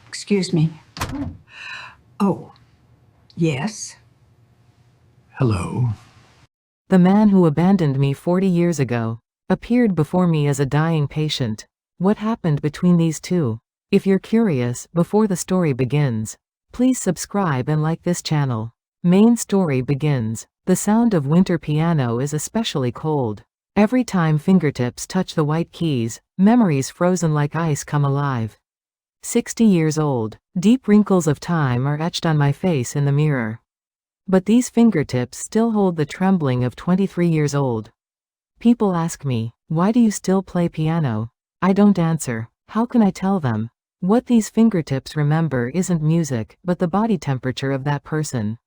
Excuse me. Oh, yes. Hello. The man who abandoned me 40 years ago appeared before me as a dying patient. What happened between these two? If you're curious, before the story begins, please subscribe and like this channel. Main story begins. The sound of winter piano is especially cold. Every time fingertips touch the white keys, memories frozen like ice come alive. 60 years old, deep wrinkles of time are etched on my face in the mirror. But these fingertips still hold the trembling of 23 years old. People ask me, why do you still play piano? I don't answer. How can I tell them? What these fingertips remember isn't music, but the body temperature of that person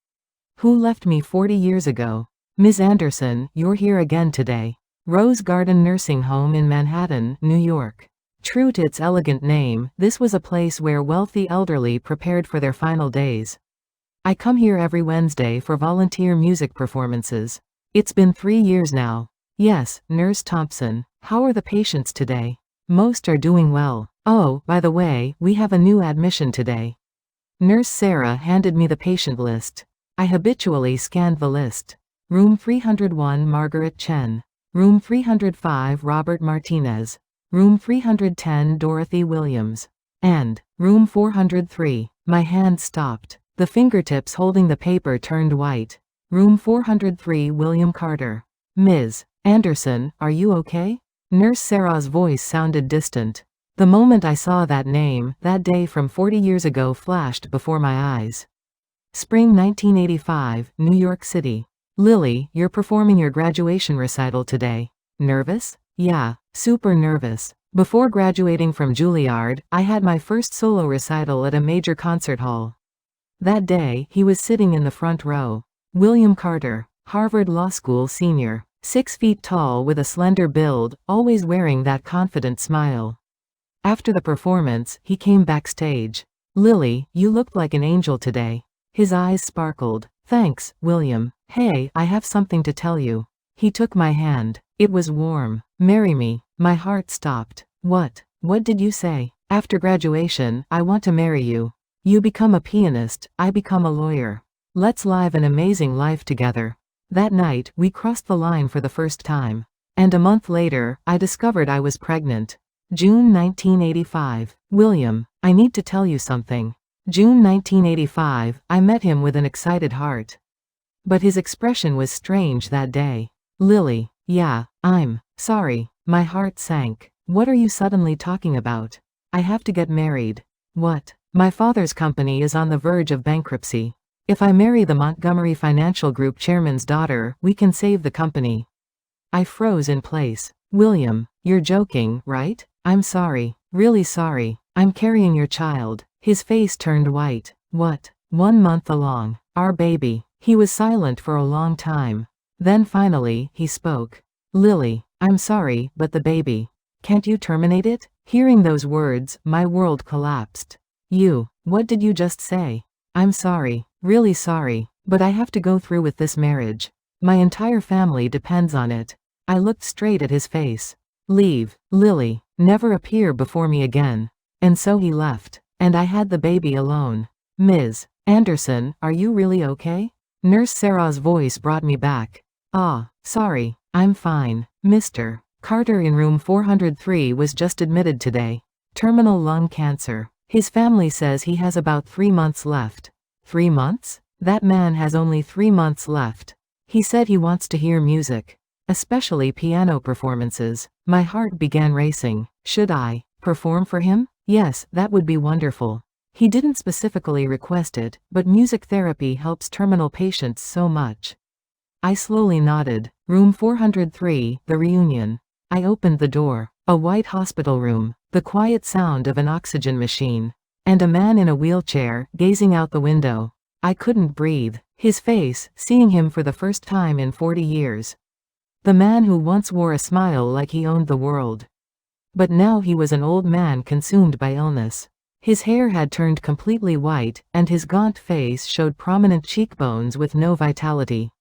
who left me 40 years ago. Ms. Anderson, you're here again today. Rose Garden Nursing Home in Manhattan, New York. True to its elegant name, this was a place where wealthy elderly prepared for their final days. I come here every Wednesday for volunteer music performances. It's been 3 years now. Yes, Nurse Thompson. How are the patients today? Most are doing well. Oh, by the way, we have a new admission today. Nurse Sarah handed me the patient list. I habitually scanned the list. Room 301 Margaret Chen. Room 305 Robert Martinez. Room 310 Dorothy Williams. And Room 403. My hand stopped. The fingertips holding the paper turned white. Room 403 William Carter. Ms. Anderson, are you okay? Nurse Sarah's voice sounded distant. The moment I saw that name, that day from 40 years ago flashed before my eyes. Spring 1985, New York City. Lily, you're performing your graduation recital today. Nervous? Yeah, super nervous. Before graduating from Juilliard, I had my first solo recital at a major concert hall. That day, he was sitting in the front row. William Carter, Harvard Law School senior, 6 feet tall with a slender build, always wearing that confident smile. After the performance, he came backstage. Lily, you looked like an angel today. His eyes sparkled. Thanks, William. Hey, I have something to tell you. He took my hand. It was warm. Marry me. My heart stopped. What? What did you say? After graduation, I want to marry you. You become a pianist, I become a lawyer. Let's live an amazing life together. That night, we crossed the line for the first time. And a month later, I discovered I was pregnant. June 1985. William, I need to tell you something. June 1985, I met him with an excited heart. But his expression was strange that day. Lily, yeah, I'm sorry. My heart sank. What are you suddenly talking about? I have to get married. What? My father's company is on the verge of bankruptcy. If I marry the Montgomery Financial Group chairman's daughter, we can save the company. I froze in place. William, you're joking, right? I'm sorry. Really sorry. I'm carrying your child. His face turned white. What? 1 month along. Our baby. He was silent for a long time. Then finally, he spoke. Lily, I'm sorry, but the baby. Can't you terminate it? Hearing those words, my world collapsed. What did you just say? I'm sorry, really sorry, but I have to go through with this marriage. My entire family depends on it. I looked straight at his face. Leave, Lily, never appear before me again. And so he left, and I had the baby alone. Ms. Anderson, are you really okay? Nurse Sarah's voice brought me back. Sorry, I'm fine. Mr. Carter in room 403 was just admitted today. Terminal lung cancer. His family says he has about 3 months left. 3 months? That man has only 3 months left. He said he wants to hear music, especially piano performances. My heart began racing. Should I perform for him? Yes, that would be wonderful. He didn't specifically request it, but music therapy helps terminal patients so much. I slowly nodded. Room 403, the reunion. I opened the door. A white hospital room, the quiet sound of an oxygen machine, and a man in a wheelchair, gazing out the window. I couldn't breathe. His face, seeing him for the first time in 40 years. The man who once wore a smile like he owned the world. But now he was an old man consumed by illness. His hair had turned completely white, and his gaunt face showed prominent cheekbones with no vitality.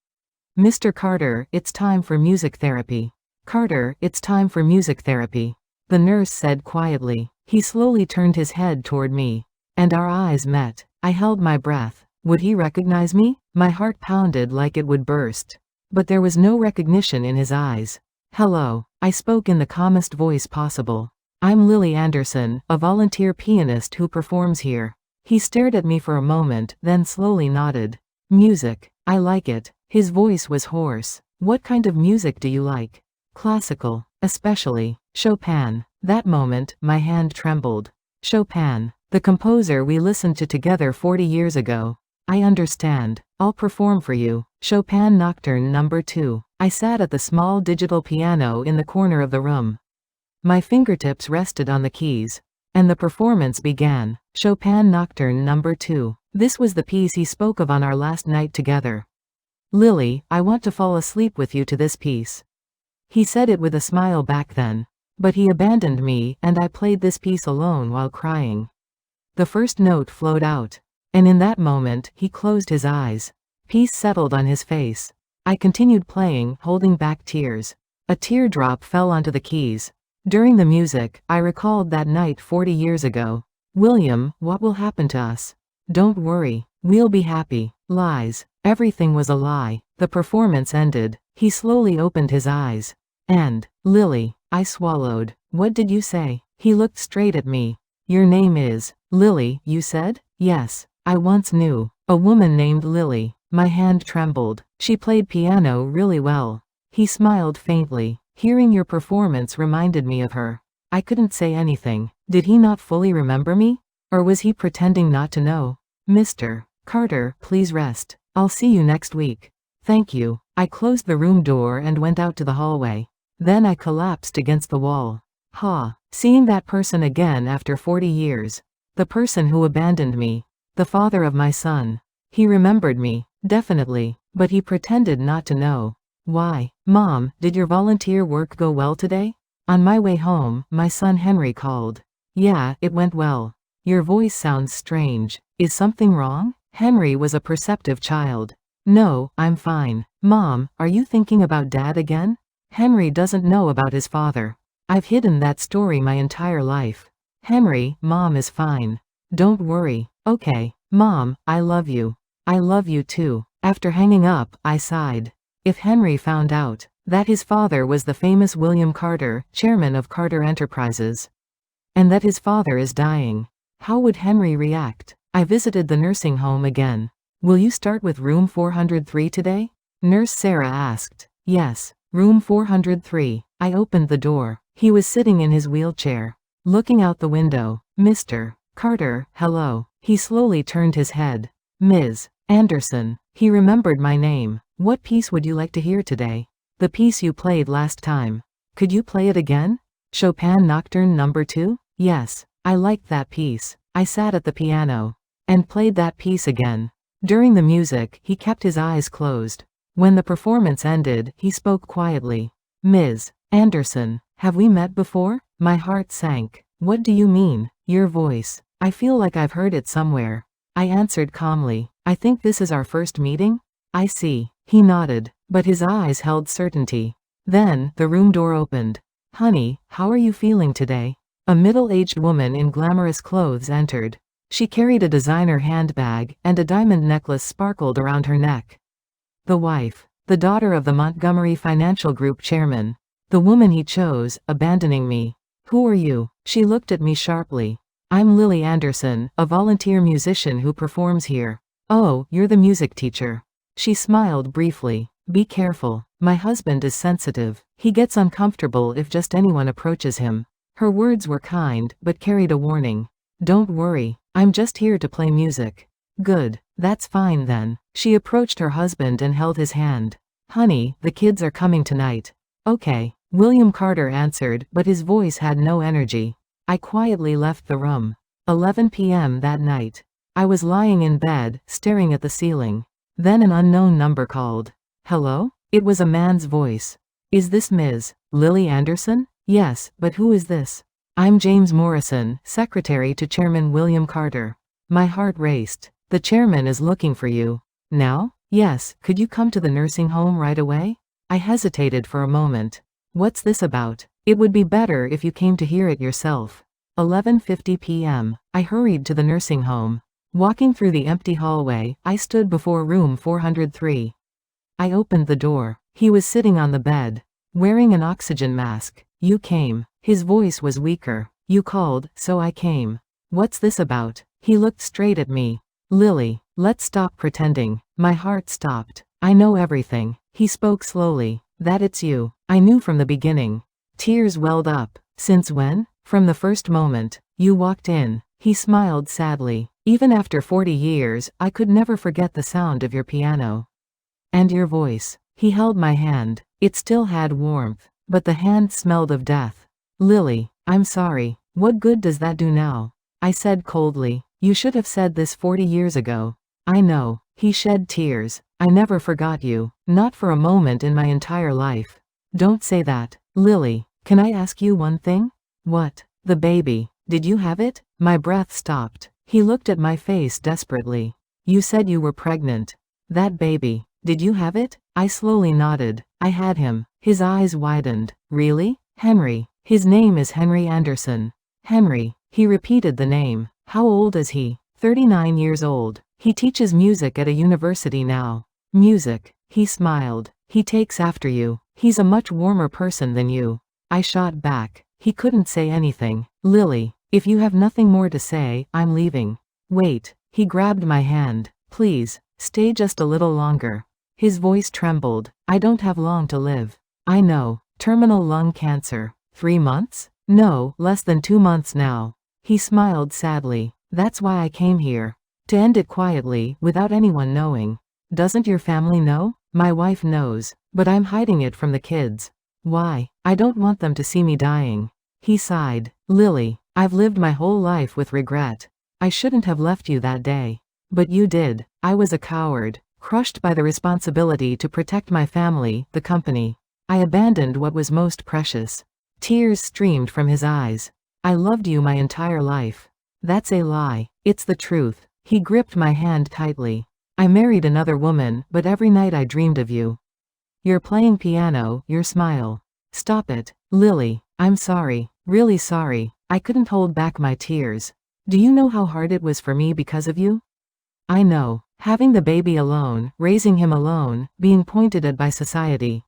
Mr. Carter, it's time for music therapy. Carter, it's time for music therapy. The nurse said quietly. He slowly turned his head toward me, and our eyes met. I held my breath. Would he recognize me? My heart pounded like it would burst. But there was no recognition in his eyes. Hello, I spoke in the calmest voice possible. I'm Lily Anderson, a volunteer pianist who performs here. He stared at me for a moment, then slowly nodded. Music. I like it. His voice was hoarse. What kind of music do you like? Classical, especially Chopin. That moment, my hand trembled. Chopin, the composer we listened to together 40 years ago. I understand. I'll perform for you. Chopin Nocturne No. 2. I sat at the small digital piano in the corner of the room. My fingertips rested on the keys. And the performance began. Chopin Nocturne No. 2. This was the piece he spoke of on our last night together. Lily, I want to fall asleep with you to this piece. He said it with a smile back then. But he abandoned me, and I played this piece alone while crying. The first note flowed out. And in that moment, he closed his eyes. Peace settled on his face. I continued playing, holding back tears. A teardrop fell onto the keys. During the music, I recalled that night 40 years ago. William, what will happen to us? Don't worry. We'll be happy. Lies. Everything was a lie. The performance ended. He slowly opened his eyes. And, Lily, I swallowed. What did you say? He looked straight at me. Your name is Lily, you said? Yes. I once knew a woman named Lily. My hand trembled. She played piano really well. He smiled faintly. Hearing your performance reminded me of her. I couldn't say anything. Did he not fully remember me? Or was he pretending not to know? Mr. Carter, please rest. I'll see you next week. Thank you. I closed the room door and went out to the hallway. Then I collapsed against the wall. Seeing that person again after 40 years. The person who abandoned me. The father of my son. He remembered me, definitely, but he pretended not to know. Why? Mom, did your volunteer work go well today? On my way home, my son Henry called. Yeah, it went well. Your voice sounds strange. Is something wrong? Henry was a perceptive child. No, I'm fine. Mom, are you thinking about Dad again? Henry doesn't know about his father. I've hidden that story my entire life. Henry, Mom is fine. Don't worry. Okay. Mom, I love you. I love you too. After hanging up, I sighed. If Henry found out that his father was the famous William Carter, chairman of Carter Enterprises, and that his father is dying, how would Henry react? I visited the nursing home again. Will you start with room 403 today? Nurse Sarah asked. Yes, room 403. I opened the door. He was sitting in his wheelchair, looking out the window. Mr. Carter, hello. He slowly turned his head. Ms. Anderson. He remembered my name. What piece would you like to hear today? The piece you played last time. Could you play it again? Chopin Nocturne No. 2? Yes, I liked that piece. I sat at the piano and played that piece again. During the music, he kept his eyes closed. When the performance ended, he spoke quietly. Ms. Anderson, have we met before? My heart sank. What do you mean? Your voice. I feel like I've heard it somewhere. I answered calmly. I think this is our first meeting? I see. He nodded, but his eyes held certainty. Then, the room door opened. Honey, how are you feeling today? A middle-aged woman in glamorous clothes entered. She carried a designer handbag, and a diamond necklace sparkled around her neck. The wife. The daughter of the Montgomery Financial Group chairman. The woman he chose, abandoning me. Who are you? She looked at me sharply. I'm Lily Anderson, a volunteer musician who performs here. Oh, you're the music teacher. She smiled briefly. Be careful. My husband is sensitive. He gets uncomfortable if just anyone approaches him. Her words were kind, but carried a warning. Don't worry. I'm just here to play music. Good. That's fine then. She approached her husband and held his hand. Honey, the kids are coming tonight. Okay. William Carter answered, but his voice had no energy. I quietly left the room. 11 p.m. that night. I was lying in bed, staring at the ceiling. Then an unknown number called. Hello? It was a man's voice. Is this Ms. Lily Anderson? Yes, but who is this? I'm James Morrison, secretary to Chairman William Carter. My heart raced. The chairman is looking for you. Now? Yes, could you come to the nursing home right away? I hesitated for a moment. What's this about? It would be better if you came to hear it yourself. 11:50 p.m. I hurried to the nursing home. Walking through the empty hallway, I stood before room 403. I opened the door. He was sitting on the bed, wearing an oxygen mask. You came. His voice was weaker. You called, so I came. What's this about? He looked straight at me. Lily, let's stop pretending. My heart stopped. I know everything. He spoke slowly. That it's you. I knew from the beginning. Tears welled up. Since when? From the first moment. You walked in. He smiled sadly. Even after 40 years, I could never forget the sound of your piano. And your voice. He held my hand. It still had warmth, but the hand smelled of death. Lily, I'm sorry. What good does that do now? I said coldly. You should have said this 40 years ago. I know. He shed tears. I never forgot you. Not for a moment in my entire life. Don't say that. Lily, can I ask you one thing? What? The baby. Did you have it? My breath stopped. He looked at my face desperately. You said you were pregnant. That baby. Did you have it? I slowly nodded. I had him. His eyes widened. Really? Henry. His name is Henry Anderson. Henry. He repeated the name. How old is he? 39 years old. He teaches music at a university now. Music. He smiled. He takes after you. He's a much warmer person than you. I shot back. He couldn't say anything. Lily, if you have nothing more to say, I'm leaving. Wait. He grabbed my hand. Please, stay just a little longer. His voice trembled. I don't have long to live. I know. Terminal lung cancer. 3 months? No, less than 2 months now. He smiled sadly. That's why I came here. To end it quietly, without anyone knowing. Doesn't your family know? My wife knows, but I'm hiding it from the kids. Why? I don't want them to see me dying. He sighed. Lily, I've lived my whole life with regret. I shouldn't have left you that day. But you did. I was a coward, crushed by the responsibility to protect my family, the company. I abandoned what was most precious. Tears streamed from his eyes. I loved you my entire life. That's a lie. It's the truth. He gripped my hand tightly. I married another woman, but every night I dreamed of you. You're playing piano, your smile. Stop it. Lily, I'm sorry. Really sorry. I couldn't hold back my tears. Do you know how hard it was for me because of you? I know. Having the baby alone, raising him alone, being pointed at by society.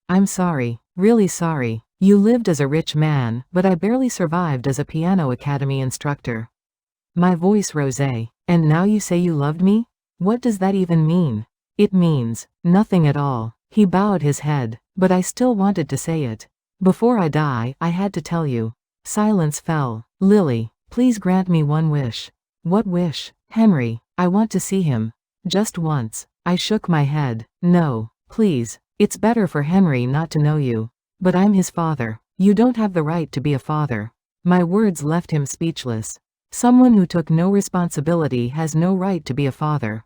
I'm sorry. Really sorry. You lived as a rich man, but I barely survived as a piano academy instructor. My voice rose. And now you say you loved me? What does that even mean? It means nothing at all. He bowed his head, but I still wanted to say it. Before I die, I had to tell you. Silence fell. Lily, please grant me one wish. What wish? Henry, I want to see him. Just once. I shook my head. No, please. It's better for Henry not to know you. But I'm his father. You don't have the right to be a father. My words left him speechless. Someone who took no responsibility has no right to be a father.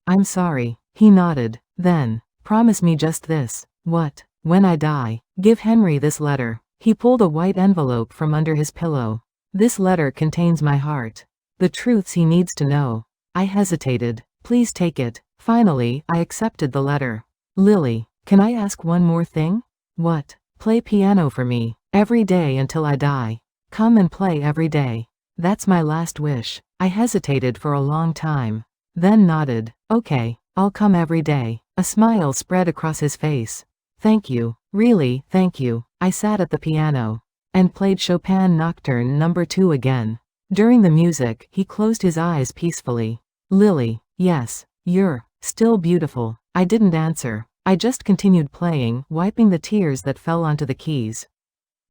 I'm sorry. He nodded. Then, promise me just this. What? When I die, give Henry this letter. He pulled a white envelope from under his pillow. This letter contains my heart. The truths he needs to know. I hesitated. Please take it. Finally, I accepted the letter. Lily, can I ask one more thing? What? Play piano for me, every day until I die. Come and play every day. That's my last wish. I hesitated for a long time. Then nodded. Okay, I'll come every day. A smile spread across his face. Thank you. Really, thank you. I sat at the piano and played Chopin Nocturne No. 2 again. During the music, he closed his eyes peacefully. Lily, yes, you're still beautiful. I didn't answer. I just continued playing, wiping the tears that fell onto the keys.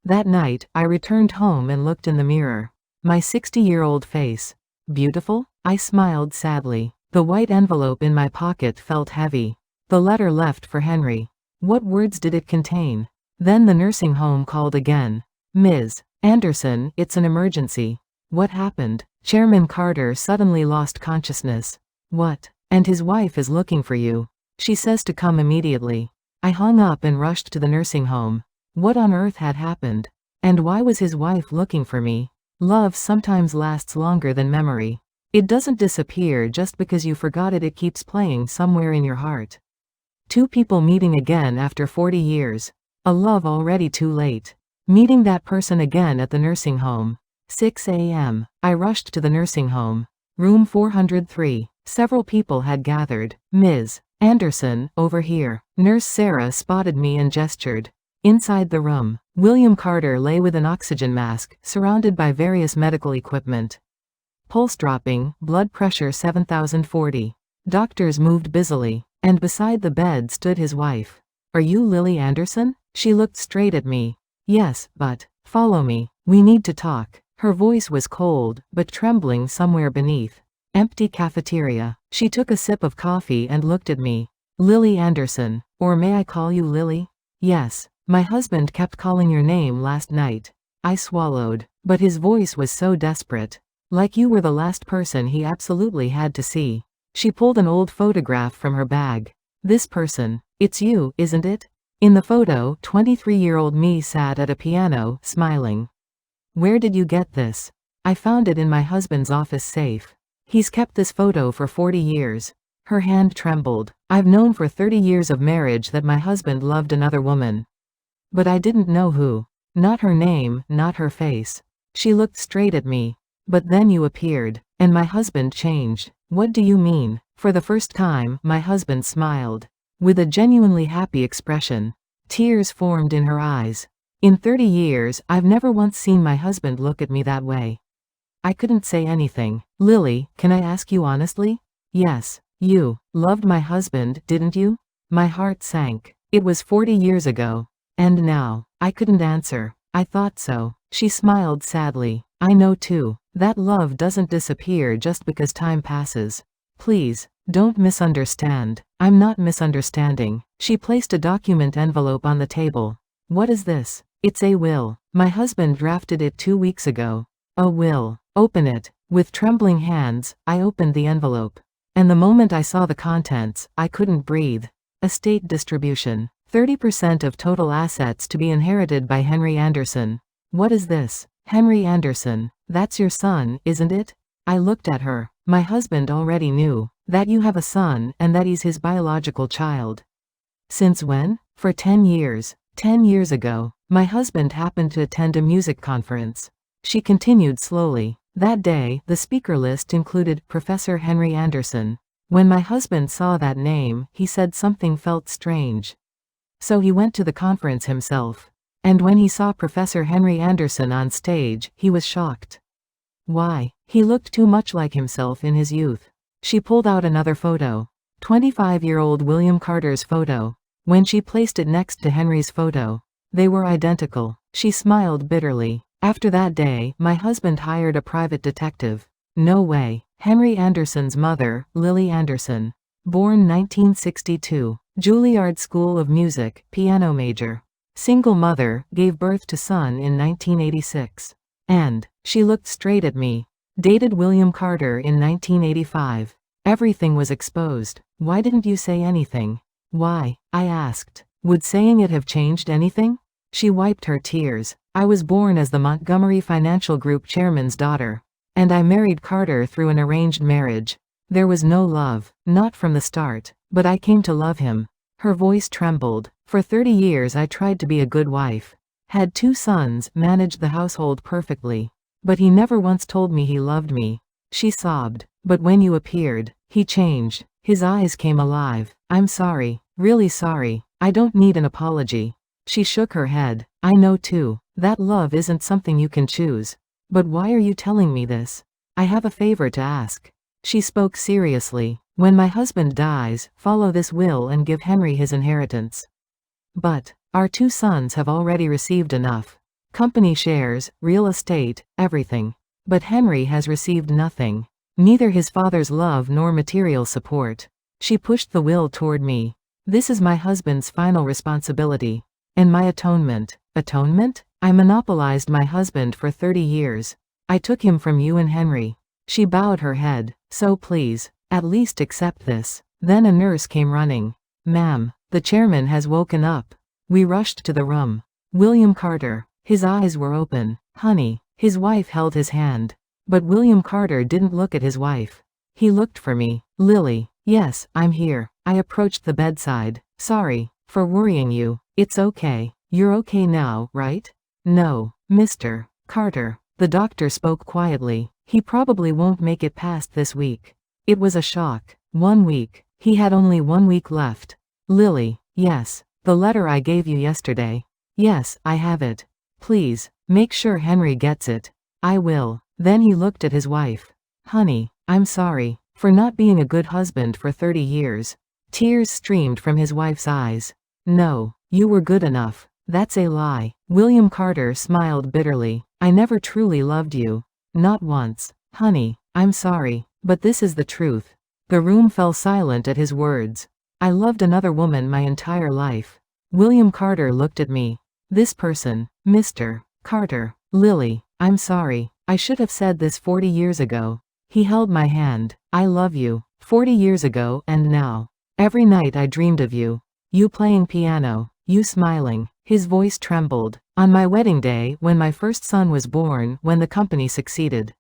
That night, I returned home and looked in the mirror. My 60-year-old face. Beautiful? I smiled sadly. The white envelope in my pocket felt heavy. The letter left for Henry. What words did it contain? Then the nursing home called again. Ms. Anderson, it's an emergency. What happened? Chairman Carter suddenly lost consciousness. What? And his wife is looking for you. She says to come immediately. I hung up and rushed to the nursing home. What on earth had happened? And why was his wife looking for me? Love sometimes lasts longer than memory. It doesn't disappear just because you forgot it, it keeps playing somewhere in your heart. Two people meeting again after 40 years. A love already too late. Meeting that person again at the nursing home. 6 a.m. I rushed to the nursing home. Room 403. Several people had gathered. Ms. Anderson, over here. Nurse Sarah spotted me and gestured. Inside the room, William Carter lay with an oxygen mask, surrounded by various medical equipment. Pulse dropping, blood pressure 7040. Doctors moved busily, and beside the bed stood his wife. Are you Lily Anderson? She looked straight at me. Yes, but, follow me, we need to talk. Her voice was cold, but trembling somewhere beneath. Empty cafeteria. She took a sip of coffee and looked at me. Lily Anderson, or may I call you Lily? Yes, my husband kept calling your name last night. I swallowed, but his voice was so desperate. Like you were the last person he absolutely had to see. She pulled an old photograph from her bag. This person, it's you, isn't it? In the photo, 23-year-old me sat at a piano, smiling. Where did you get this? I found it in my husband's office safe. He's kept this photo for 40 years. Her hand trembled. I've known for 30 years of marriage that my husband loved another woman. But I didn't know who. Not her name, not her face. She looked straight at me. But then you appeared, and my husband changed. What do you mean? For the first time, my husband smiled. With a genuinely happy expression. Tears formed in her eyes. In 30 years, I've never once seen my husband look at me that way. I couldn't say anything. Lily, can I ask you honestly? Yes. You loved my husband, didn't you? My heart sank. It was 40 years ago. And now, I couldn't answer. I thought so. She smiled sadly. I know too. That love doesn't disappear just because time passes. Please, don't misunderstand. I'm not misunderstanding. She placed a document envelope on the table. What is this? It's a will. My husband drafted it 2 weeks ago. A will. Open it. With trembling hands, I opened the envelope. And the moment I saw the contents, I couldn't breathe. Estate distribution. 30% of total assets to be inherited by Henry Anderson. What is this? Henry Anderson. That's your son, isn't it? I looked at her. My husband already knew that you have a son and that he's his biological child. Since when? For 10 years. 10 years ago, my husband happened to attend a music conference. She continued slowly. That day, the speaker list included Professor Henry Anderson. When my husband saw that name, he said something felt strange. So he went to the conference himself. And when he saw Professor Henry Anderson on stage, he was shocked. Why? He looked too much like himself in his youth. She pulled out another photo. 25-year-old William Carter's photo. When she placed it next to Henry's photo, they were identical. She smiled bitterly. After that day, my husband hired a private detective. No way. Henry Anderson's mother, Lily Anderson. Born 1962. Juilliard School of Music, piano major. Single mother, gave birth to son in 1986. And, she looked straight at me. Dated William Carter in 1985. Everything was exposed. Why didn't you say anything? Why? I asked. Would saying it have changed anything? She wiped her tears. I was born as the Montgomery Financial Group chairman's daughter. And I married Carter through an arranged marriage. There was no love, not from the start, but I came to love him. Her voice trembled. For 30 years I tried to be a good wife. Had 2 sons, managed the household perfectly. But he never once told me he loved me. She sobbed. But when you appeared, he changed. His eyes came alive. I'm sorry, really sorry. I don't need an apology. She shook her head. I know too, that love isn't something you can choose. But why are you telling me this? I have a favor to ask. She spoke seriously. When my husband dies, follow this will and give Henry his inheritance. But, our 2 sons have already received enough. Company shares, real estate, everything. But Henry has received nothing. Neither his father's love nor material support. She pushed the will toward me. This is my husband's final responsibility. And my atonement. Atonement? I monopolized my husband for 30 years. I took him from you and Henry. She bowed her head. So please, at least accept this. Then a nurse came running. Ma'am, the chairman has woken up. We rushed to the room. William Carter. His eyes were open. Honey. His wife held his hand. But William Carter didn't look at his wife. He looked for me. Lily. Yes, I'm here. I approached the bedside. Sorry for worrying you. It's okay. You're okay now, right? No, Mr. Carter. The doctor spoke quietly. He probably won't make it past this week. It was a shock. 1 week. He had only 1 week left. Lily, yes. The letter I gave you yesterday. Yes, I have it. Please, make sure Henry gets it. I will. Then he looked at his wife. Honey, I'm sorry for not being a good husband for 30 years. Tears streamed from his wife's eyes. No, you were good enough. That's a lie. William Carter smiled bitterly. I never truly loved you. Not once. Honey, I'm sorry, but this is the truth. The room fell silent at his words. I loved another woman my entire life. William Carter looked at me. This person, Mr. Carter. Lily, I'm sorry. I should have said this 40 years ago. He held my hand. I love you. 40 years ago and now. Every night I dreamed of you. You playing piano. You smiling. His voice trembled. On my wedding day, when my first son was born, when the company succeeded.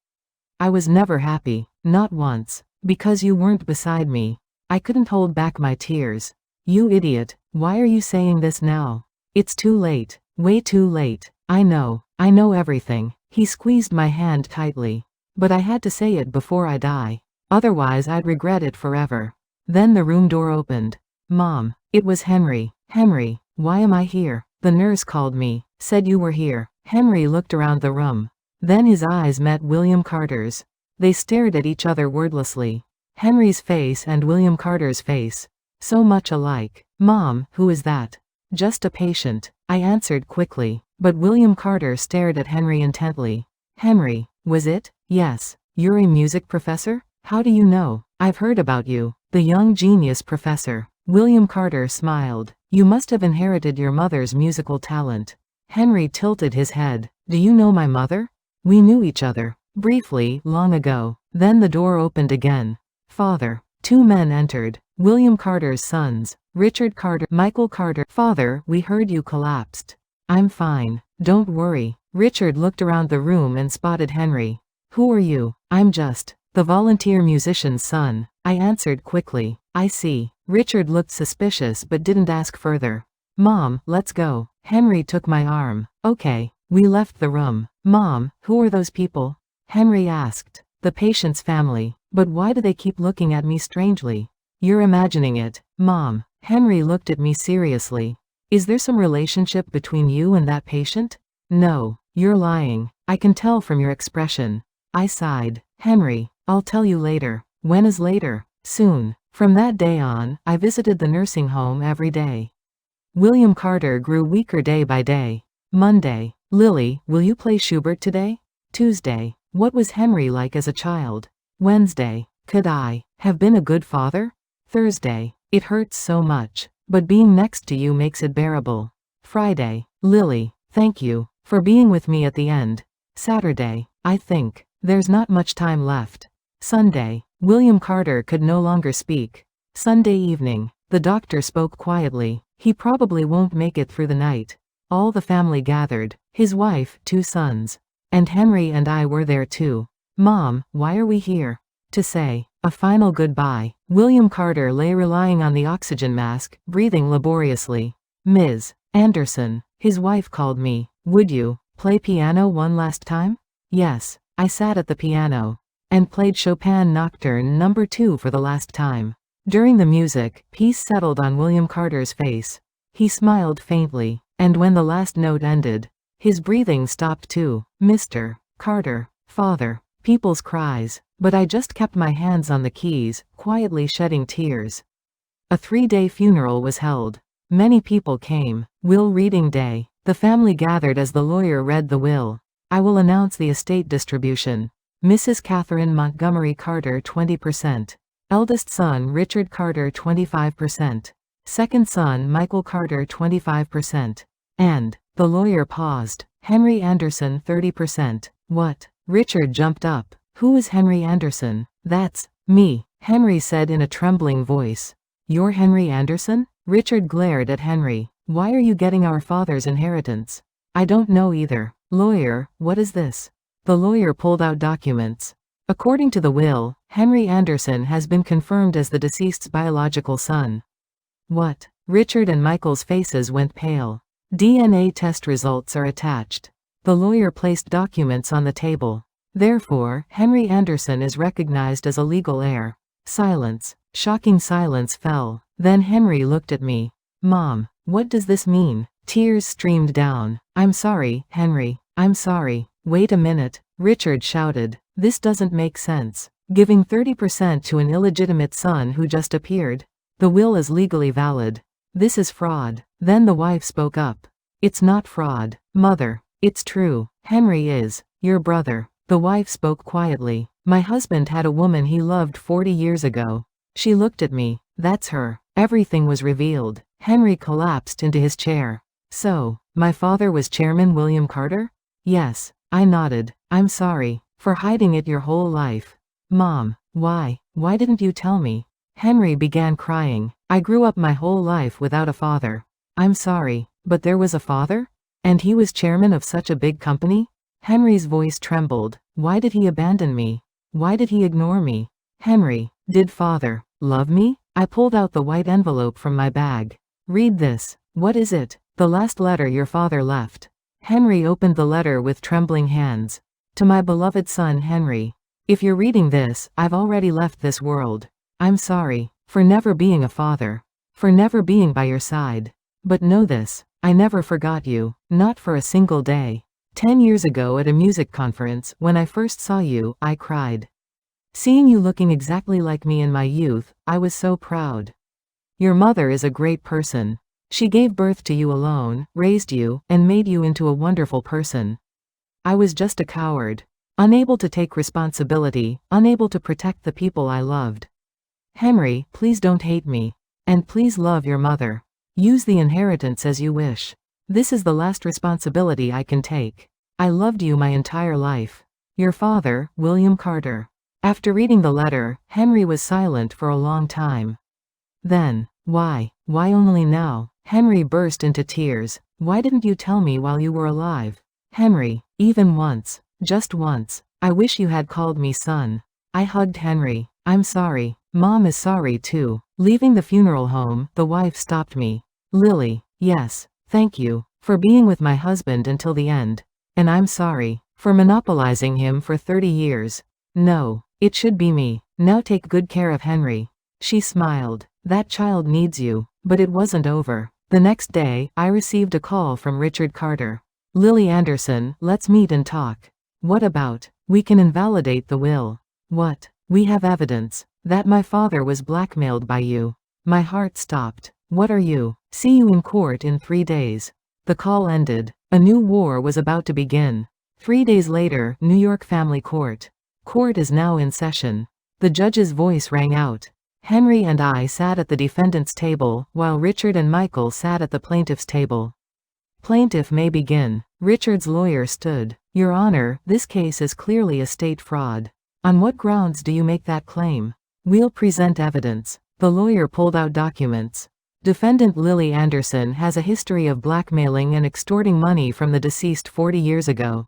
I was never happy. Not once. Because you weren't beside me. I couldn't hold back my tears. You idiot. Why are you saying this now? It's too late. Way too late. I know everything. He squeezed my hand tightly. But I had to say it before I die. Otherwise I'd regret it forever. Then the room door opened. Mom. It was Henry. Henry, why am I here? The nurse called me. Said you were here. Henry looked around the room. Then his eyes met William Carter's. They stared at each other wordlessly. Henry's face and William Carter's face. So much alike. Mom, who is that? Just a patient. I answered quickly. But William Carter stared at Henry intently. Henry, was it? Yes. You're a music professor? How do you know? I've heard about you. The young genius professor. William Carter smiled. You must have inherited your mother's musical talent. Henry tilted his head. Do you know my mother? We knew each other. Briefly, long ago. Then the door opened again. Father. 2 men entered. William Carter's sons. Richard Carter, Michael Carter. Father, we heard you collapsed. I'm fine. Don't worry. Richard looked around the room and spotted Henry. Who are you? I'm just the volunteer musician's son. I answered quickly. I see. Richard looked suspicious but didn't ask further. Mom, let's go. Henry took my arm. Okay. We left the room. Mom, who are those people? Henry asked. The patient's family. But why do they keep looking at me strangely? You're imagining it, Mom. Henry looked at me seriously. Is there some relationship between you and that patient? No, you're lying. I can tell from your expression. I sighed. Henry, I'll tell you later. When is later? Soon. From that day on, I visited the nursing home every day. William Carter grew weaker day by day. Monday. Lily, will you play Schubert today? Tuesday. What was Henry like as a child? Wednesday. Could I have been a good father? Thursday. It hurts so much, but being next to you makes it bearable. Friday. Lily, thank you for being with me at the end. Saturday. I think there's not much time left. Sunday. William Carter could no longer speak. Sunday evening. The doctor spoke quietly. He probably won't make it through the night. All the family gathered. His wife, 2 sons. And Henry and I were there too. Mom, why are we here? To say a final goodbye. William Carter lay relying on the oxygen mask, breathing laboriously. Ms. Anderson, his wife called me. Would you play piano one last time? Yes. I sat at the piano and played Chopin Nocturne No. 2 for the last time. During the music, peace settled on William Carter's face. He smiled faintly, and when the last note ended, his breathing stopped too. Mr. Carter, father, people's cries, but I just kept my hands on the keys, quietly shedding tears. A 3-day funeral was held. Many people came. Will reading day. The family gathered as the lawyer read the will. I will announce the estate distribution. Mrs. Catherine Montgomery Carter 20%. Eldest son Richard Carter 25%. Second son Michael Carter 25%. And, the lawyer paused, Henry Anderson 30%. What? Richard jumped up. Who is Henry Anderson? That's me, Henry said in a trembling voice. You're Henry Anderson? Richard glared at Henry. Why are you getting our father's inheritance? I don't know either. Lawyer, what is this? The lawyer pulled out documents. According to the will, Henry Anderson has been confirmed as the deceased's biological son. What? Richard and Michael's faces went pale. DNA test results are attached. The lawyer placed documents on the table. Therefore, Henry Anderson is recognized as a legal heir. Silence. Shocking silence fell. Then Henry looked at me. Mom, what does this mean? Tears streamed down. I'm sorry, Henry. I'm sorry. Wait a minute, Richard shouted. This doesn't make sense. Giving 30% to an illegitimate son who just appeared? The will is legally valid. This is fraud. Then the wife spoke up. It's not fraud, Mother. It's true. Henry is your brother. The wife spoke quietly. My husband had a woman he loved 40 years ago. She looked at me. That's her. Everything was revealed. Henry collapsed into his chair. So, my father was Chairman William Carter? Yes. I nodded. I'm sorry for hiding it your whole life. Mom, why didn't you tell me? Henry began crying. I grew up my whole life without a father. I'm sorry, but there was a father? And he was chairman of such a big company? Henry's voice trembled. Why did he abandon me? Why did he ignore me? Henry, did father love me? I pulled out the white envelope from my bag. Read this. What is it? The last letter your father left. Henry opened the letter with trembling hands. To my beloved son Henry. If you're reading this, I've already left this world. I'm sorry for never being a father. For never being by your side. But know this, I never forgot you, not for a single day. 10 years ago at a music conference, when I first saw you, I cried. Seeing you looking exactly like me in my youth, I was so proud. Your mother is a great person. She gave birth to you alone, raised you, and made you into a wonderful person. I was just a coward. Unable to take responsibility, unable to protect the people I loved. Henry, please don't hate me. And please love your mother. Use the inheritance as you wish. This is the last responsibility I can take. I loved you my entire life. Your father, William Carter. After reading the letter, Henry was silent for a long time. Then, why only now? Henry burst into tears. Why didn't you tell me while you were alive? Henry, even once, just once. I wish you had called me son. I hugged Henry. I'm sorry. Mom is sorry too. Leaving the funeral home, the wife stopped me. Lily, yes, thank you for being with my husband until the end. And I'm sorry for monopolizing him for 30 years. No, it should be me. Now take good care of Henry. She smiled. That child needs you. But it wasn't over. The next day, I received a call from Richard Carter. Lily Anderson, let's meet and talk. What about? We can invalidate the will. What? We have evidence that my father was blackmailed by you. My heart stopped. What are you? See you in court in 3 days. The call ended. A new war was about to begin. 3 days later, New York Family Court. Court is now in session. The judge's voice rang out. Henry and I sat at the defendant's table, while Richard and Michael sat at the plaintiff's table. Plaintiff may begin. Richard's lawyer stood. Your Honor, this case is clearly a state fraud. On what grounds do you make that claim? We'll present evidence. The lawyer pulled out documents. Defendant Lily Anderson has a history of blackmailing and extorting money from the deceased 40 years ago.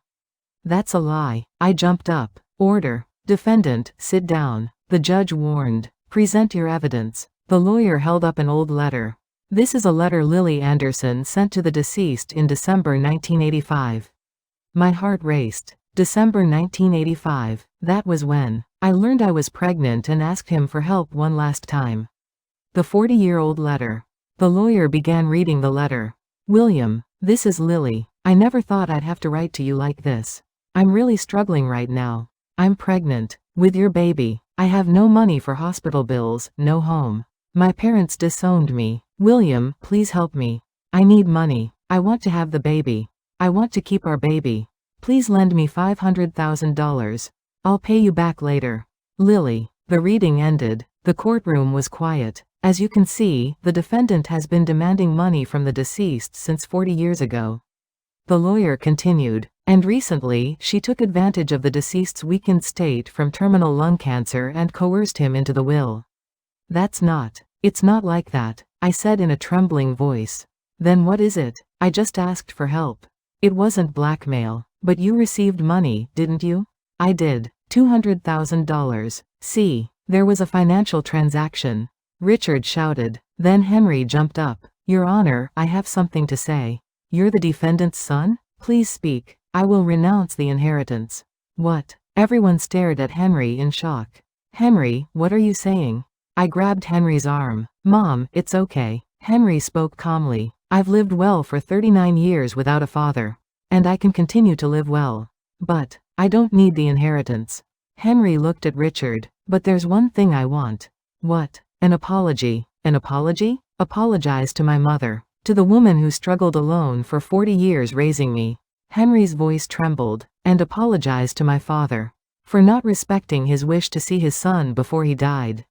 That's a lie. I jumped up. Order. Defendant, sit down. The judge warned. Present your evidence. The lawyer held up an old letter. This is a letter Lily Anderson sent to the deceased in December 1985. My heart raced. December 1985. That was when I learned I was pregnant and asked him for help one last time. The 40-year-old letter. The lawyer began reading the letter. William, this is Lily. I never thought I'd have to write to you like this. I'm really struggling right now. I'm pregnant with your baby. I have no money for hospital bills, no home. My parents disowned me. William, please help me. I need money. I want to have the baby. I want to keep our baby. Please lend me $500,000. I'll pay you back later. Lily. The reading ended. The courtroom was quiet. As you can see, the defendant has been demanding money from the deceased since 40 years ago. The lawyer continued. And recently, she took advantage of the deceased's weakened state from terminal lung cancer and coerced him into the will. It's not like that, I said in a trembling voice. Then what is it? I just asked for help. It wasn't blackmail. But you received money, didn't you? I did. $200,000. See, there was a financial transaction. Richard shouted. Then Henry jumped up. Your Honor, I have something to say. You're the defendant's son? Please speak. I will renounce the inheritance. What? Everyone stared at Henry in shock. Henry, what are you saying? I grabbed Henry's arm. Mom, it's okay. Henry spoke calmly. I've lived well for 39 years without a father. And I can continue to live well. But I don't need the inheritance. Henry looked at Richard. But there's one thing I want. What? An apology. An apology? Apologize to my mother. To the woman who struggled alone for 40 years raising me. Henry's voice trembled. And apologize to my father. For not respecting his wish to see his son before he died.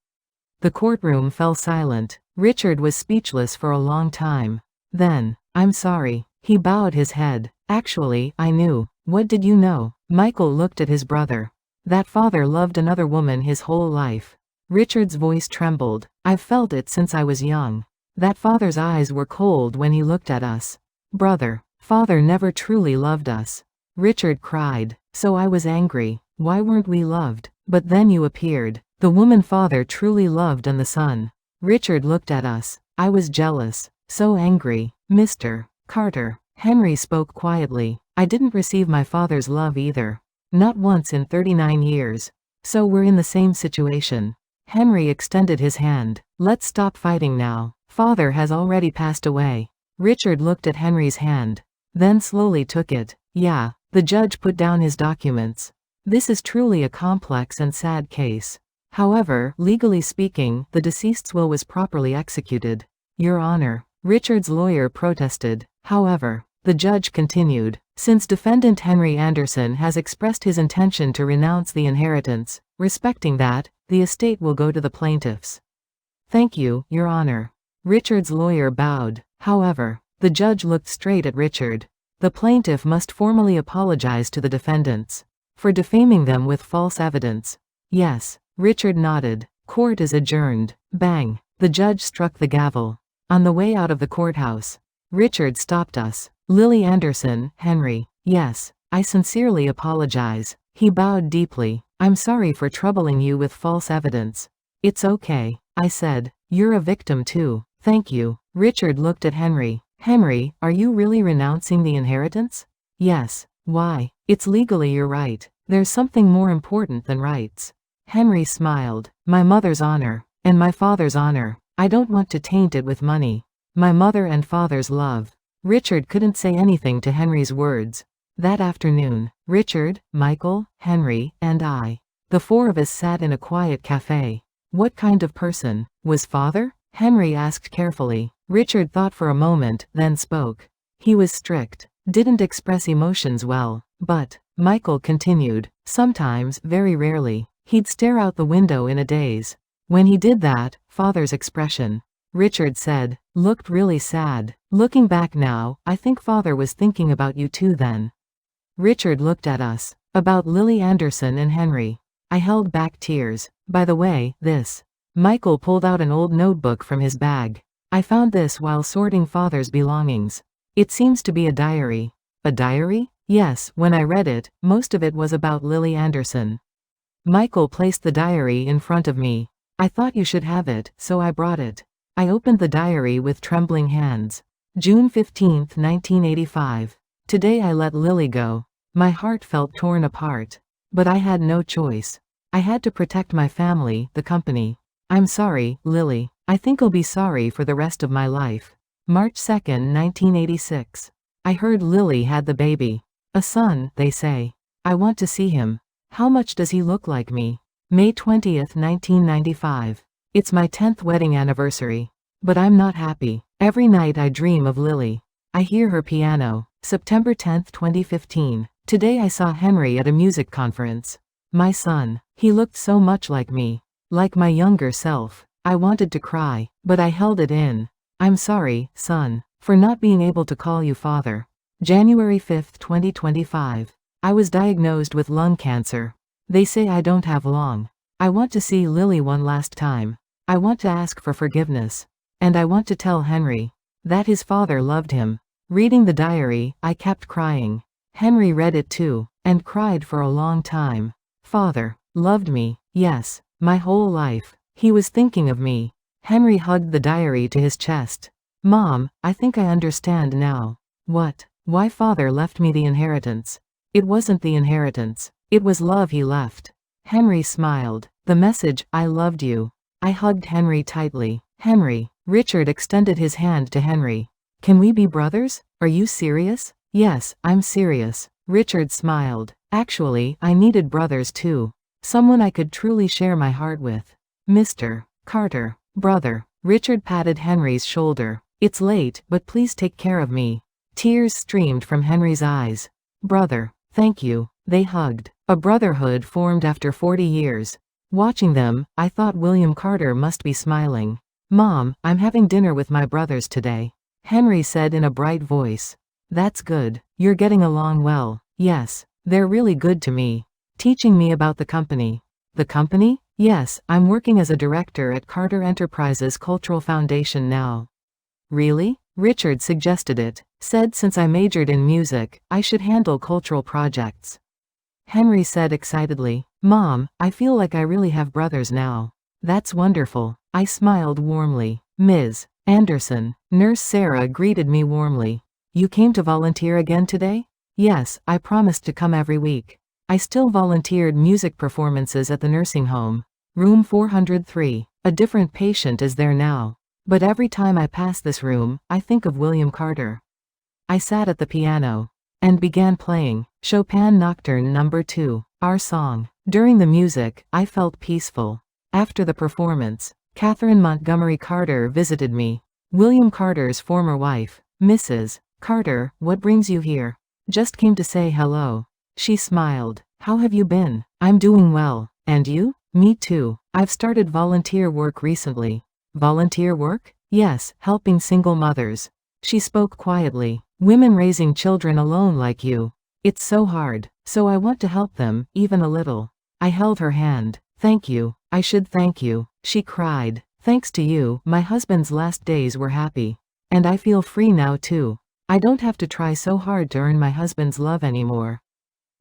The courtroom fell silent. Richard was speechless for a long time. Then, I'm sorry. He bowed his head. Actually, I knew. What did you know? Michael looked at his brother. That father loved another woman his whole life. Richard's voice trembled. I've felt it since I was young. That father's eyes were cold when he looked at us. Brother, father never truly loved us. Richard cried. So I was angry. Why weren't we loved? But then you appeared. The woman father truly loved and the son. Richard looked at us. I was jealous. So angry. Mr. Carter. Henry spoke quietly. I didn't receive my father's love either. Not once in 39 years. So we're in the same situation. Henry extended his hand. Let's stop fighting now. Father has already passed away. Richard looked at Henry's hand. Then slowly took it. Yeah. The judge put down his documents. This is truly a complex and sad case. However, legally speaking, the deceased's will was properly executed. Your Honor. Richard's lawyer protested. However, the judge continued. Since defendant Henry Anderson has expressed his intention to renounce the inheritance, respecting that, the estate will go to the plaintiffs. Thank you, Your Honor. Richard's lawyer bowed. However, the judge looked straight at Richard. The plaintiff must formally apologize to the defendants for defaming them with false evidence. Yes. Richard nodded. Court is adjourned. Bang. The judge struck the gavel. On the way out of the courthouse, Richard stopped us. Lily Anderson, Henry. Yes. I sincerely apologize. He bowed deeply. I'm sorry for troubling you with false evidence. It's okay. I said. You're a victim too. Thank you. Richard looked at Henry. Henry, are you really renouncing the inheritance? Yes. Why? It's legally your right. There's something more important than rights. Henry smiled. My mother's honor. And my father's honor. I don't want to taint it with money. My mother and father's love. Richard couldn't say anything to Henry's words. That afternoon, Richard, Michael, Henry, and I. The four of us sat in a quiet cafe. What kind of person was father? Henry asked carefully. Richard thought for a moment, then spoke. He was strict. Didn't express emotions well. But, Michael continued, sometimes, very rarely, he'd stare out the window in a daze. When he did that, father's expression, Richard said, looked really sad. Looking back now, I think father was thinking about you too then. Richard looked at us. About Lily Anderson and Henry. I held back tears. By the way, this. Michael pulled out an old notebook from his bag. I found this while sorting father's belongings. It seems to be a diary. A diary? Yes, when I read it, most of it was about Lily Anderson. Michael placed the diary in front of me. I thought you should have it, so I brought it. I opened the diary with trembling hands. June 15, 1985. Today I let Lily go. My heart felt torn apart. But I had no choice. I had to protect my family, the company. I'm sorry, Lily. I think I'll be sorry for the rest of my life. March 2, 1986. I heard Lily had the baby. A son, they say. I want to see him. How much does he look like me? May 20, 1995. It's my 10th wedding anniversary. But I'm not happy. Every night I dream of Lily. I hear her piano. September 10, 2015. Today I saw Henry at a music conference. My son. He looked so much like me. Like my younger self. I wanted to cry, but I held it in. I'm sorry, son, for not being able to call you father. January 5, 2025. I was diagnosed with lung cancer. They say I don't have long. I want to see Lily one last time. I want to ask for forgiveness. And I want to tell Henry that his father loved him. Reading the diary, I kept crying. Henry read it too, and cried for a long time. Father loved me, yes, my whole life. He was thinking of me. Henry hugged the diary to his chest. Mom, I think I understand now. What? Why father left me the inheritance. It wasn't the inheritance. It was love he left. Henry smiled. The message, I loved you. I hugged Henry tightly. Henry. Richard extended his hand to Henry. Can we be brothers? Are you serious? Yes, I'm serious. Richard smiled. Actually, I needed brothers too. Someone I could truly share my heart with. Mr. Carter. Brother. Richard patted Henry's shoulder. It's late, but please take care of me. Tears streamed from Henry's eyes. Brother. Thank you. They hugged. A brotherhood formed after 40 years. Watching them, I thought William Carter must be smiling. Mom, I'm having dinner with my brothers today. Henry said in a bright voice. That's good. You're getting along well. Yes. They're really good to me. Teaching me about the company. The company? Yes, I'm working as a director at Carter Enterprises Cultural Foundation now. Really? Richard suggested it. Said since I majored in music, I should handle cultural projects. Henry said excitedly. Mom, I feel like I really have brothers now. That's wonderful. I smiled warmly. Ms. Anderson. Nurse Sarah greeted me warmly. You came to volunteer again today? Yes, I promised to come every week. I still volunteered music performances at the nursing home. Room 403. A different patient is there now. But every time I pass this room, I think of William Carter. I sat at the piano and began playing Chopin Nocturne No. 2, our song. During the music, I felt peaceful. After the performance, Catherine Montgomery Carter visited me. William Carter's former wife. Mrs. Carter, what brings you here? Just came to say hello. She smiled. How have you been? I'm doing well. And you? Me too. I've started volunteer work recently. Volunteer work? Yes, helping single mothers. She spoke quietly. Women raising children alone like you. It's so hard. So I want to help them, even a little. I held her hand. Thank you. I should thank you. She cried. Thanks to you, my husband's last days were happy. And I feel free now too. I don't have to try so hard to earn my husband's love anymore.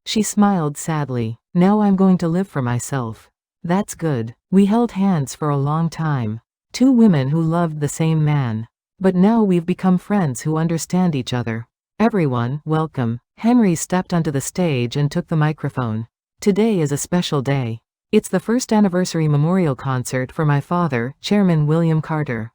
She smiled sadly. Now I'm going to live for myself. That's good. We held hands for a long time. Two women who loved the same man. But now we've become friends who understand each other. Everyone, welcome. Henry stepped onto the stage and took the microphone. Today is a special day. It's the first anniversary memorial concert for my father, Chairman William Carter.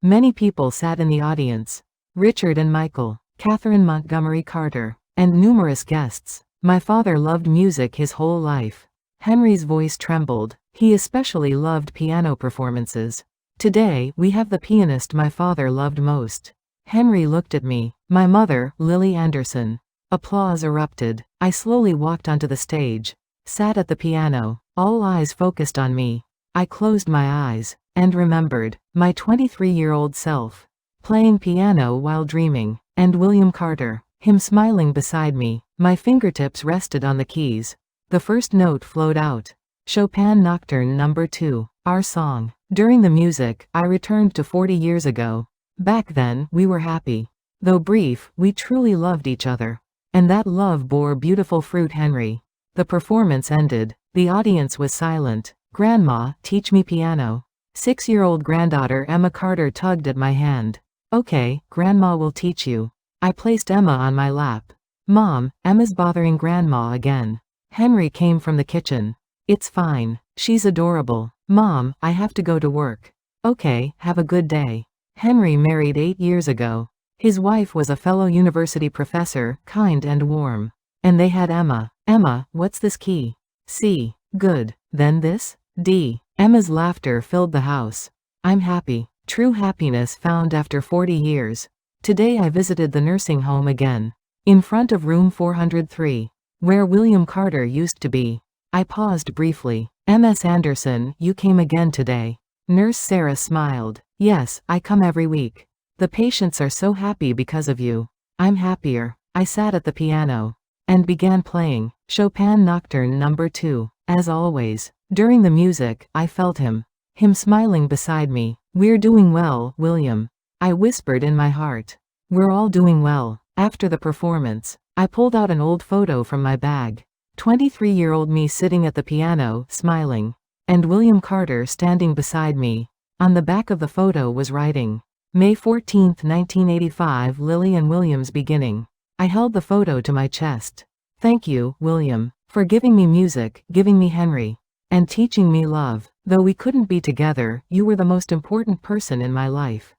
Many people sat in the audience. Richard and Michael, Catherine Montgomery Carter, and numerous guests. My father loved music his whole life. Henry's voice trembled. He especially loved piano performances. Today, we have the pianist my father loved most. Henry looked at me. My mother, Lily Anderson. Applause erupted. I slowly walked onto the stage. Sat at the piano. All eyes focused on me. I closed my eyes and remembered my 23-year-old self playing piano while dreaming, and William Carter, him smiling beside me. My fingertips rested on the keys. The first note flowed out. Chopin Nocturne No. 2, our song. During the music, I returned to 40 years ago. Back then, we were happy. Though brief, we truly loved each other. And that love bore beautiful fruit. Henry. The performance ended. The audience was silent. Grandma, teach me piano. 6-year-old granddaughter Emma Carter tugged at my hand. Okay, Grandma will teach you. I placed Emma on my lap. Mom, Emma's bothering Grandma again. Henry came from the kitchen. It's fine. She's adorable. Mom, I have to go to work. Okay, have a good day. Henry married 8 years ago. His wife was a fellow university professor, kind and warm. And they had Emma. Emma, what's this key? C. Good. Then this? D. Emma's laughter filled the house. I'm happy. True happiness found after 40 years. Today I visited the nursing home again. In front of room 403. Where William Carter used to be. I paused briefly. Ms. Anderson, you came again today. Nurse Sarah smiled. Yes, I come every week. The patients are so happy because of you. I'm happier. I sat at the piano and began playing Chopin Nocturne No. 2. As always, during the music, I felt him smiling beside me. We're doing well, William. I whispered in my heart. We're all doing well. After the performance, I pulled out an old photo from my bag. 23-year-old me sitting at the piano, smiling. And William Carter standing beside me. On the back of the photo was writing, May 14, 1985, Lily and William's beginning. I held the photo to my chest. Thank you, William, for giving me music, giving me Henry, and teaching me love. Though we couldn't be together, you were the most important person in my life.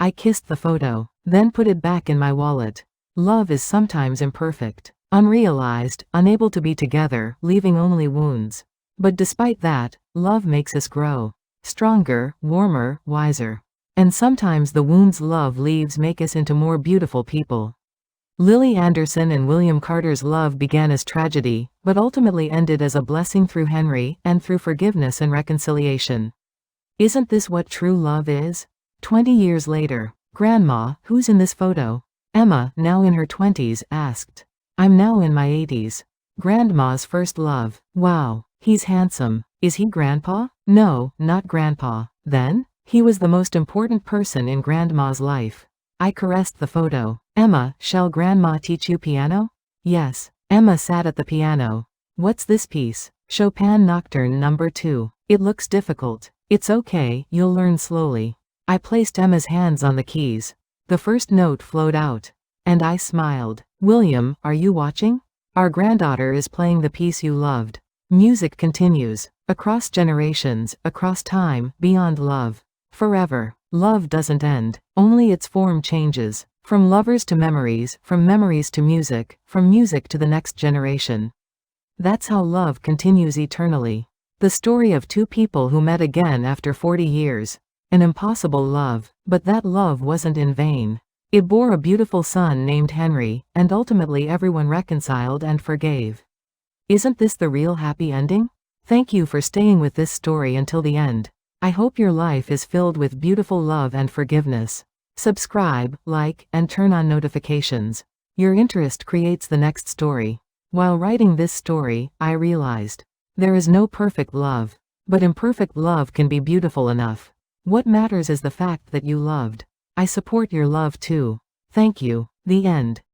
I kissed the photo, then put it back in my wallet. Love is sometimes imperfect, unrealized, unable to be together, leaving only wounds. But despite that, love makes us grow. Stronger, warmer, wiser. And sometimes the wounds love leaves make us into more beautiful people. Lily Anderson and William Carter's love began as tragedy, but ultimately ended as a blessing through Henry and through forgiveness and reconciliation. Isn't this what true love is? 20 years later, Grandma, who's in this photo? Emma, now in her 20s, asked. I'm now in my 80s. Grandma's first love. Wow, he's handsome. Is he Grandpa? No, not Grandpa. Then? He was the most important person in Grandma's life. I caressed the photo. Emma, shall Grandma teach you piano? Yes. Emma sat at the piano. What's this piece? Chopin Nocturne No. 2. It looks difficult. It's okay, you'll learn slowly. I placed Emma's hands on the keys. The first note flowed out. And I smiled. William, are you watching? Our granddaughter is playing the piece you loved. Music continues. Across generations, across time, beyond love. Forever. Love doesn't end. Only its form changes. From lovers to memories, from memories to music, from music to the next generation. That's how love continues eternally. The story of two people who met again after 40 years. An impossible love, but that love wasn't in vain. It bore a beautiful son named Henry, and ultimately everyone reconciled and forgave. Isn't this the real happy ending? Thank you for staying with this story until the end. I hope your life is filled with beautiful love and forgiveness. Subscribe, like, and turn on notifications. Your interest creates the next story. While writing this story, I realized there is no perfect love, but imperfect love can be beautiful enough. What matters is the fact that you loved. I support your love too. Thank you. The end.